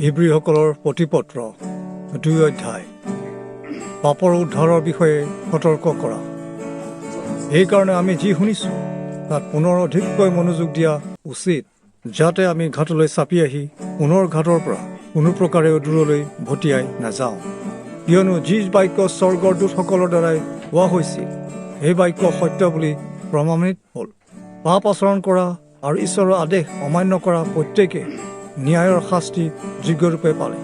ইব্ৰীসকলৰ প্ৰতিপত্ৰ ২ অধ্যায়। পাপৰ উদ্ধাৰৰ বিষয়ে সতৰ্ক কৰা। সেইকাৰণে আমি যি শুনিছোঁ তাত পুনৰ অধিককৈ মনোযোগ দিয়া উচিত, যাতে আমি ঘাটলৈ চাপি আহি পুনৰ ঘাটৰ পৰা কোনো প্ৰকাৰে দূৰলৈ ভটিয়াই নাযাওঁ। কিয়নো যি বাক্য স্বৰ্গৰ দূতসকলৰ দ্বাৰাই কোৱা হৈছিল, সেই বাক্য সত্য বুলি প্ৰমাণিত হ'ল। পাপ আচৰণ কৰা আৰু ঈশ্বৰৰ আদেশ অমান্য কৰা প্ৰত্যেকে ন্যায়ৰ শাস্তি যোগ্যৰূপে পালে।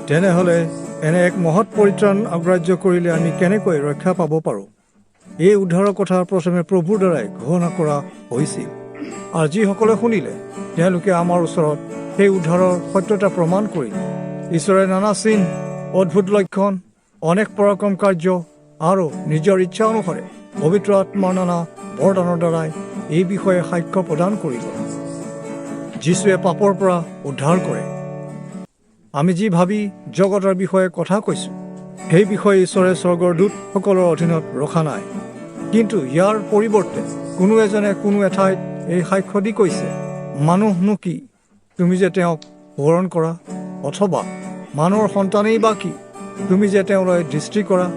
তেনেহ'লে এনে এক মহৎ পৰিত্ৰাণ অগ্ৰাহ্য কৰিলে আমি কেনেকৈ ৰক্ষা পাব পাৰোঁ? এই উদ্ধাৰৰ কথা প্ৰথমে প্ৰভুৰ দ্বাৰাই ঘোষণা কৰা হৈছিল, আৰু যিসকলে শুনিলে তেওঁলোকে আমাৰ ওচৰত সেই উদ্ধাৰৰ সত্যতা প্ৰমাণ কৰিলে। ঈশ্বৰে নানা চিন, অদ্ভুত লক্ষণ, অনেক পৰাক্ৰম কাৰ্য আৰু নিজৰ ইচ্ছা অনুসাৰে পবিত্ৰ আত্মাৰ নানা বৰদানৰ দ্বাৰাই এই বিষয়ে সাক্ষ্য প্ৰদান কৰিলে। যীশুৱে পাপৰ পৰা উদ্ধাৰ কৰে। আমি যি ভাবি জগতৰ বিষয়ে কথা কৈছোঁ, সেই বিষয়ে ঈশ্বৰে স্বৰ্গৰ দূতসকলৰ অধীনত ৰখা নাই। কিন্তু ইয়াৰ পৰিৱৰ্তে কোনো এজনে কোনো এঠাইত এই সাক্ষ্য দি কৈছে, মানুহনো কি, তুমি যে তেওঁক সোঁৱৰণ কৰা, অথবা মানুহৰ সন্তানেই বা কি, তুমি যে তেওঁলৈ দৃষ্টি কৰা।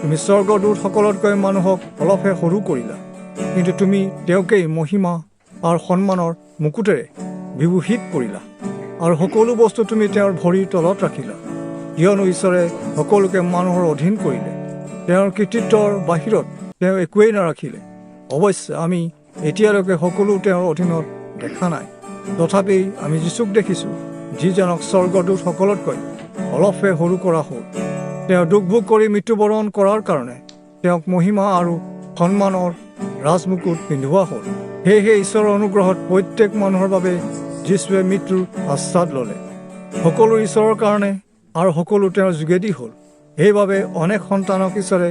তুমি স্বৰ্গৰ দূতসকলতকৈ মানুহক অলপহে সৰু কৰিলা, কিন্তু তুমি তেওঁকেই মহিমা আৰু সন্মানৰ মুকুটেৰে বিভূষিত কৰিলা, আৰু সকলো বস্তু তুমি তেওঁৰ ভৰিৰ তলত ৰাখিলা। কিয়নো ঈশ্বৰে সকলোকে মানুহৰ অধীন কৰিলে, তেওঁৰ কৃতিত্বৰ বাহিৰত তেওঁ একোৱেই নাৰাখিলে। অৱশ্যে আমি এতিয়ালৈকে সকলো তেওঁৰ অধীনত দেখা নাই, তথাপি আমি যীচুক দেখিছোঁ, যিজনক স্বৰ্গদূতসকলতকৈ অলপহে সৰু কৰা হ'ল। তেওঁ দুখভোগ কৰি মৃত্যুবৰণ কৰাৰ কাৰণে তেওঁক মহিমা আৰু সন্মানৰ ৰাজমুকুট পিন্ধোৱা হ'ল। সেয়েহে ঈশ্বৰৰ অনুগ্ৰহত প্ৰত্যেক মানুহৰ বাবে যীশুৱে মৃত্যুৰ আশ্বাদ ল'লে। সকলো ঈশ্বৰৰ কাৰণে আৰু সকলো তেওঁৰ যোগেদি হ'ল। সেইবাবে অনেক সন্তানক ঈশ্বৰে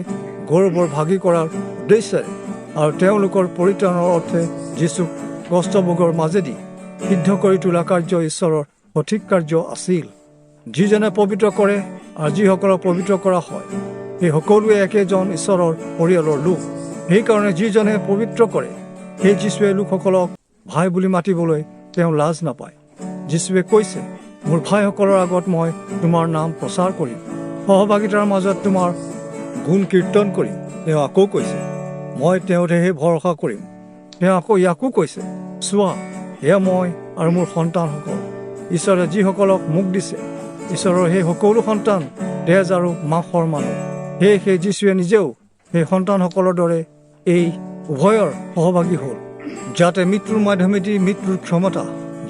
গৌৰৱৰ ভাগি কৰাৰ উদ্দেশ্যেৰে আৰু তেওঁলোকৰ পৰিত্ৰাণৰ অৰ্থে যীচুক কষ্টভোগৰ মাজেদি সিদ্ধ কৰি তোলা কাৰ্য ঈশ্বৰৰ সঠিক কাৰ্য আছিল। যিজনে পবিত্ৰ কৰে আৰু যিসকলক পবিত্ৰ কৰা হয়, সেই সকলোৱে একেজন ঈশ্বৰৰ পৰিয়ালৰ লোক। সেইকাৰণে যিজনে পবিত্ৰ কৰে, সেই যীশুৱে লোকসকলক ভাই বুলি মাতিবলৈ তেওঁ লাজ নাপায়। যীশুৱে কৈছে, মোৰ ভাইসকলৰ আগত মই তোমাৰ নাম প্ৰচাৰ কৰিম, সহভাগিতাৰ মাজত তোমাৰ গুণ কীৰ্তন কৰিম। তেওঁ আকৌ কৈছে, মই তেওঁতহে ভৰসা কৰিম। তেওঁ আকৌ ইয়াকো কৈছে, চোৱা, এয়া মই আৰু মোৰ সন্তানসকল। ঈশ্বৰে যিসকলক মোক দিছে, ঈশ্বৰৰ সেই সকলো সন্তান তেজ আৰু মাংসৰ মানুহ। সেয়েহে যীশুৱে নিজেও সেই সন্তানসকলৰ দৰে এই উভয়ৰ সহভাগী হ'ল, যাতে মৃত্যুৰ মাধ্যমেদি মৃত্যুৰ ক্ষমতা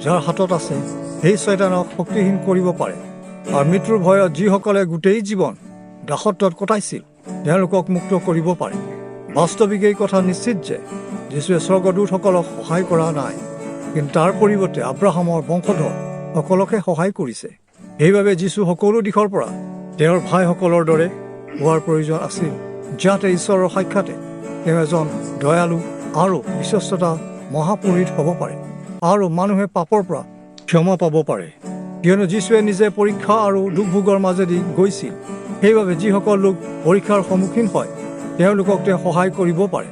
যাৰ হাতত আছে, সেই শয়তানক শক্তিহীন কৰিব পাৰে, আৰু মৃত্যুৰ ভয়ত যিসকলে গোটেই জীৱন দাসত্বত কটাইছিল, তেওঁলোকক মুক্ত কৰিব পাৰে। বাস্তৱিক এই কথা নিশ্চিত যে যীশুৱে স্বৰ্গদূতসকলক সহায় কৰা নাই, কিন্তু তাৰ পৰিৱৰ্তে আব্ৰাহামৰ বংশধৰ সকলকহে সহায় কৰিছে। সেইবাবে যীশু সকলো দিশৰ পৰা তেওঁৰ ভাইসকলৰ দৰে হোৱাৰ প্ৰয়োজন আছিল, যাতে ঈশ্বৰৰ সাক্ষাতে তেওঁ এজন দয়ালু আৰু বিশ্বস্ততা মহাপুৰোহিত হ'ব পাৰে, আৰু মানুহে পাপৰ পৰা ক্ষমা পাব পাৰে। কিয়নো যীশুৱে নিজে পৰীক্ষা আৰু দুখভোগৰ মাজেদি গৈছিল। সেইবাবে যিসকল লোক পৰীক্ষাৰ সন্মুখীন হয়, তেওঁলোকক তেওঁ সহায় কৰিব পাৰে।